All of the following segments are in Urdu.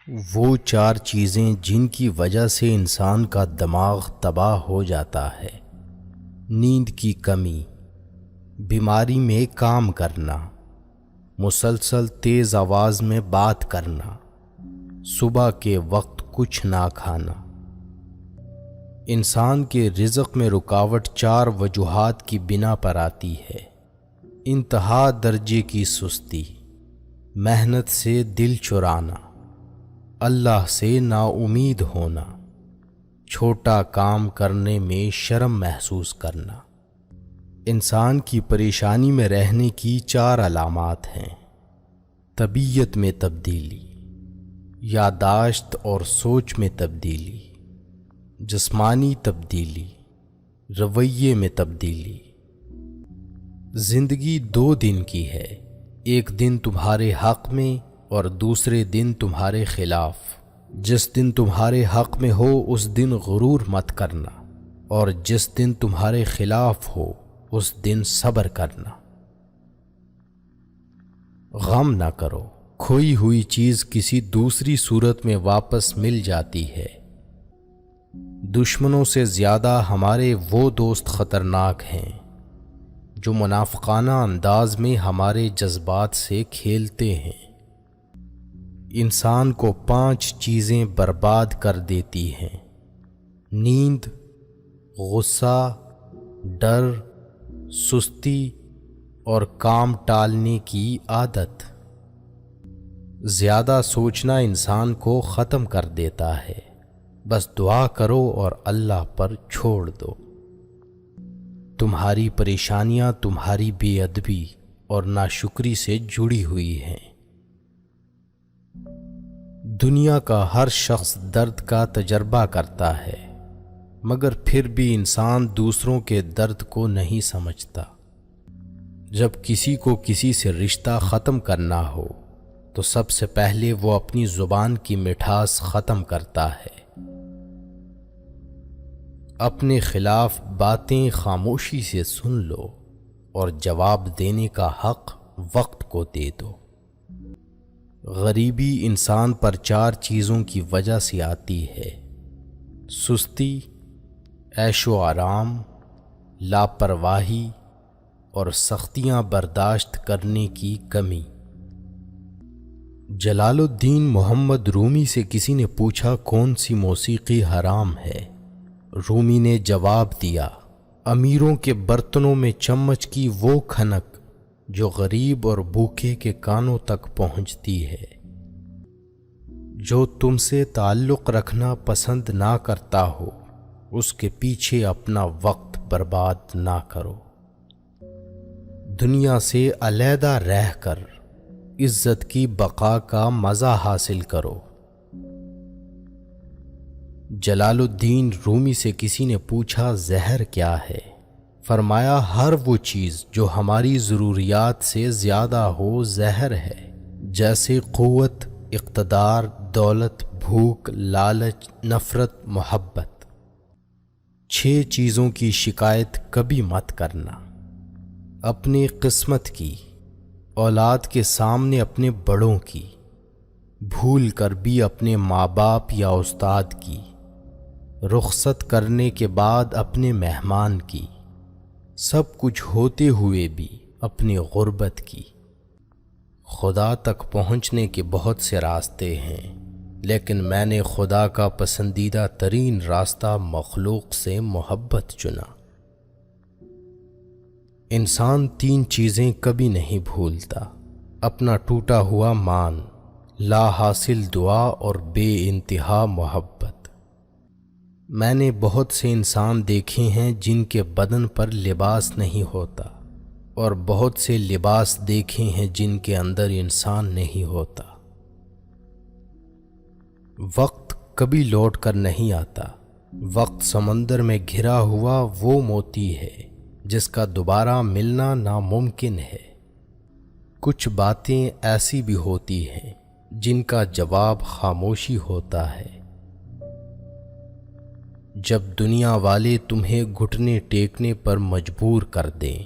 وہ چار چیزیں جن کی وجہ سے انسان کا دماغ تباہ ہو جاتا ہے: نیند کی کمی، بیماری میں کام کرنا، مسلسل تیز آواز میں بات کرنا، صبح کے وقت کچھ نہ کھانا۔ انسان کے رزق میں رکاوٹ چار وجوہات کی بنا پر آتی ہے: انتہا درجے کی سستی، محنت سے دل چرانا، اللہ سے نا امید ہونا، چھوٹا کام کرنے میں شرم محسوس کرنا۔ انسان کی پریشانی میں رہنے کی چار علامات ہیں: طبیعت میں تبدیلی، یادداشت اور سوچ میں تبدیلی، جسمانی تبدیلی، رویے میں تبدیلی۔ زندگی 2 دن کی ہے، ایک دن تمہارے حق میں اور دوسرے دن تمہارے خلاف۔ جس دن تمہارے حق میں ہو اس دن غرور مت کرنا، اور جس دن تمہارے خلاف ہو اس دن صبر کرنا۔ غم نہ کرو، کھوئی ہوئی چیز کسی دوسری صورت میں واپس مل جاتی ہے۔ دشمنوں سے زیادہ ہمارے وہ دوست خطرناک ہیں جو منافقانہ انداز میں ہمارے جذبات سے کھیلتے ہیں۔ انسان کو 5 چیزیں برباد کر دیتی ہیں: نیند، غصہ، ڈر، سستی اور کام ٹالنے کی عادت۔ زیادہ سوچنا انسان کو ختم کر دیتا ہے، بس دعا کرو اور اللہ پر چھوڑ دو۔ تمہاری پریشانیاں تمہاری بے ادبی اور ناشکری سے جڑی ہوئی ہیں۔ دنیا کا ہر شخص درد کا تجربہ کرتا ہے، مگر پھر بھی انسان دوسروں کے درد کو نہیں سمجھتا۔ جب کسی کو کسی سے رشتہ ختم کرنا ہو تو سب سے پہلے وہ اپنی زبان کی مٹھاس ختم کرتا ہے۔ اپنے خلاف باتیں خاموشی سے سن لو اور جواب دینے کا حق وقت کو دے دو۔ غریبی انسان پر 4 چیزوں کی وجہ سے آتی ہے: سستی، عیش و آرام، لاپرواہی اور سختیاں برداشت کرنے کی کمی۔ جلال الدین محمد رومی سے کسی نے پوچھا کون سی موسیقی حرام ہے؟ رومی نے جواب دیا: امیروں کے برتنوں میں چمچ کی وہ کھنک جو غریب اور بھوکے کے کانوں تک پہنچتی ہے۔ جو تم سے تعلق رکھنا پسند نہ کرتا ہو اس کے پیچھے اپنا وقت برباد نہ کرو۔ دنیا سے علیحدہ رہ کر عزت کی بقا کا مزہ حاصل کرو۔ جلال الدین رومی سے کسی نے پوچھا زہر کیا ہے؟ فرمایا ہر وہ چیز جو ہماری ضروریات سے زیادہ ہو زہر ہے، جیسے قوت، اقتدار، دولت، بھوک، لالچ، نفرت، محبت۔ 6 چیزوں کی شکایت کبھی مت کرنا: اپنی قسمت کی، اولاد کے سامنے اپنے بڑوں کی، بھول کر بھی اپنے ماں باپ یا استاد کی، رخصت کرنے کے بعد اپنے مہمان کی، سب کچھ ہوتے ہوئے بھی اپنی غربت کی۔ خدا تک پہنچنے کے بہت سے راستے ہیں، لیکن میں نے خدا کا پسندیدہ ترین راستہ مخلوق سے محبت چنا۔ انسان 3 چیزیں کبھی نہیں بھولتا: اپنا ٹوٹا ہوا مان، لا حاصل دعا اور بے انتہا محبت۔ میں نے بہت سے انسان دیکھے ہیں جن کے بدن پر لباس نہیں ہوتا، اور بہت سے لباس دیکھے ہیں جن کے اندر انسان نہیں ہوتا۔ وقت کبھی لوٹ کر نہیں آتا۔ وقت سمندر میں گھرا ہوا وہ موتی ہے جس کا دوبارہ ملنا ناممکن ہے۔ کچھ باتیں ایسی بھی ہوتی ہیں جن کا جواب خاموشی ہوتا ہے۔ جب دنیا والے تمہیں گھٹنے ٹیکنے پر مجبور کر دیں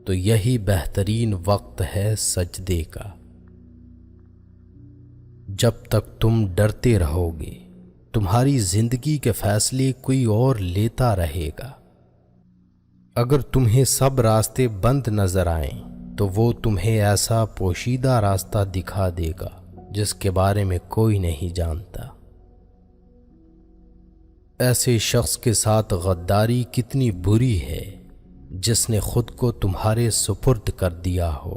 تو یہی بہترین وقت ہے سجدے کا۔ جب تک تم ڈرتے رہو گے تمہاری زندگی کے فیصلے کوئی اور لیتا رہے گا۔ اگر تمہیں سب راستے بند نظر آئیں تو وہ تمہیں ایسا پوشیدہ راستہ دکھا دے گا جس کے بارے میں کوئی نہیں جانتا۔ ایسے شخص کے ساتھ غداری کتنی بری ہے جس نے خود کو تمہارے سپرد کر دیا ہو۔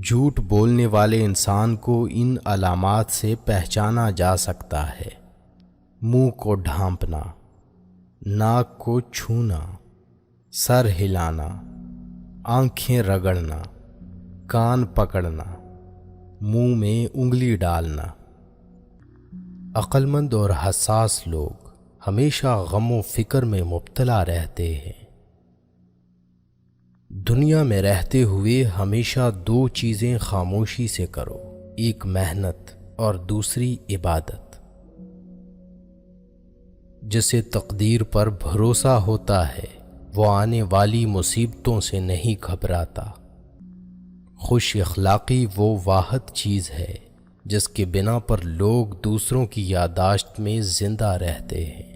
جھوٹ بولنے والے انسان کو ان علامات سے پہچانا جا سکتا ہے: منہ کو ڈھانپنا، ناک کو چھونا، سر ہلانا، آنکھیں رگڑنا، کان پکڑنا، منہ میں انگلی ڈالنا۔ عقل مند اور حساس لوگ ہمیشہ غم و فکر میں مبتلا رہتے ہیں۔ دنیا میں رہتے ہوئے ہمیشہ دو چیزیں خاموشی سے کرو: ایک محنت اور دوسری عبادت۔ جسے تقدیر پر بھروسہ ہوتا ہے وہ آنے والی مصیبتوں سے نہیں گھبراتا۔ خوش اخلاقی وہ واحد چیز ہے جس کے بنا پر لوگ دوسروں کی یادداشت میں زندہ رہتے ہیں۔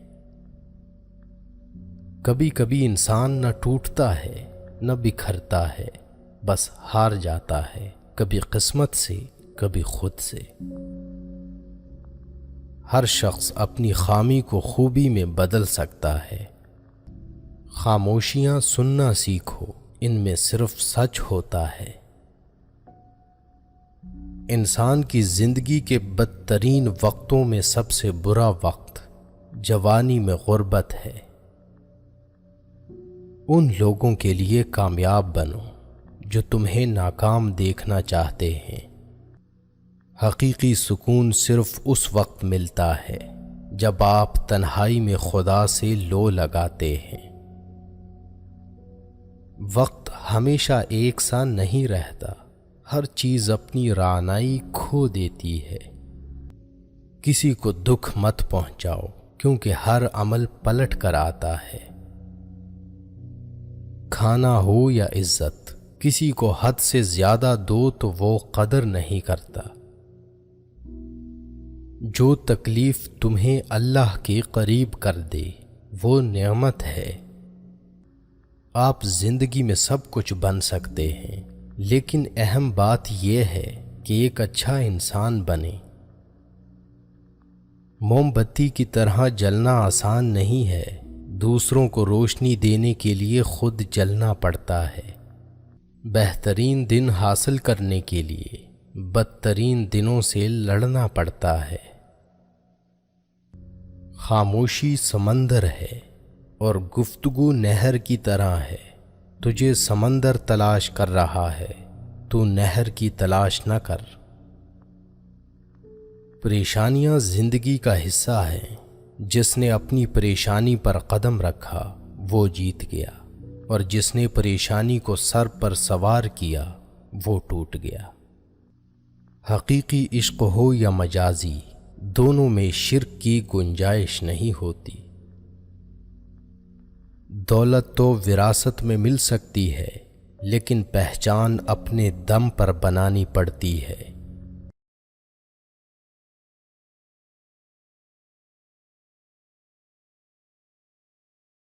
کبھی کبھی انسان نہ ٹوٹتا ہے نہ بکھرتا ہے، بس ہار جاتا ہے، کبھی قسمت سے کبھی خود سے۔ ہر شخص اپنی خامی کو خوبی میں بدل سکتا ہے۔ خاموشیاں سننا سیکھو، ان میں صرف سچ ہوتا ہے۔ انسان کی زندگی کے بدترین وقتوں میں سب سے برا وقت جوانی میں غربت ہے۔ ان لوگوں کے لیے کامیاب بنو جو تمہیں ناکام دیکھنا چاہتے ہیں۔ حقیقی سکون صرف اس وقت ملتا ہے جب آپ تنہائی میں خدا سے لو لگاتے ہیں۔ وقت ہمیشہ ایک سا نہیں رہتا، ہر چیز اپنی رعنائی کھو دیتی ہے۔ کسی کو دکھ مت پہنچاؤ کیونکہ ہر عمل پلٹ کر آتا ہے۔ کھانا ہو یا عزت، کسی کو حد سے زیادہ دو تو وہ قدر نہیں کرتا۔ جو تکلیف تمہیں اللہ کے قریب کر دے وہ نعمت ہے۔ آپ زندگی میں سب کچھ بن سکتے ہیں، لیکن اہم بات یہ ہے کہ ایک اچھا انسان بنیں۔ موم بتی کی طرح جلنا آسان نہیں ہے، دوسروں کو روشنی دینے کے لیے خود جلنا پڑتا ہے۔ بہترین دن حاصل کرنے کے لیے بدترین دنوں سے لڑنا پڑتا ہے۔ خاموشی سمندر ہے اور گفتگو نہر کی طرح ہے۔ تجھے سمندر تلاش کر رہا ہے، تو نہر کی تلاش نہ کر۔ پریشانیاں زندگی کا حصہ ہیں، جس نے اپنی پریشانی پر قدم رکھا وہ جیت گیا، اور جس نے پریشانی کو سر پر سوار کیا وہ ٹوٹ گیا۔ حقیقی عشق ہو یا مجازی، دونوں میں شرک کی گنجائش نہیں ہوتی۔ دولت تو وراثت میں مل سکتی ہے، لیکن پہچان اپنے دم پر بنانی پڑتی ہے۔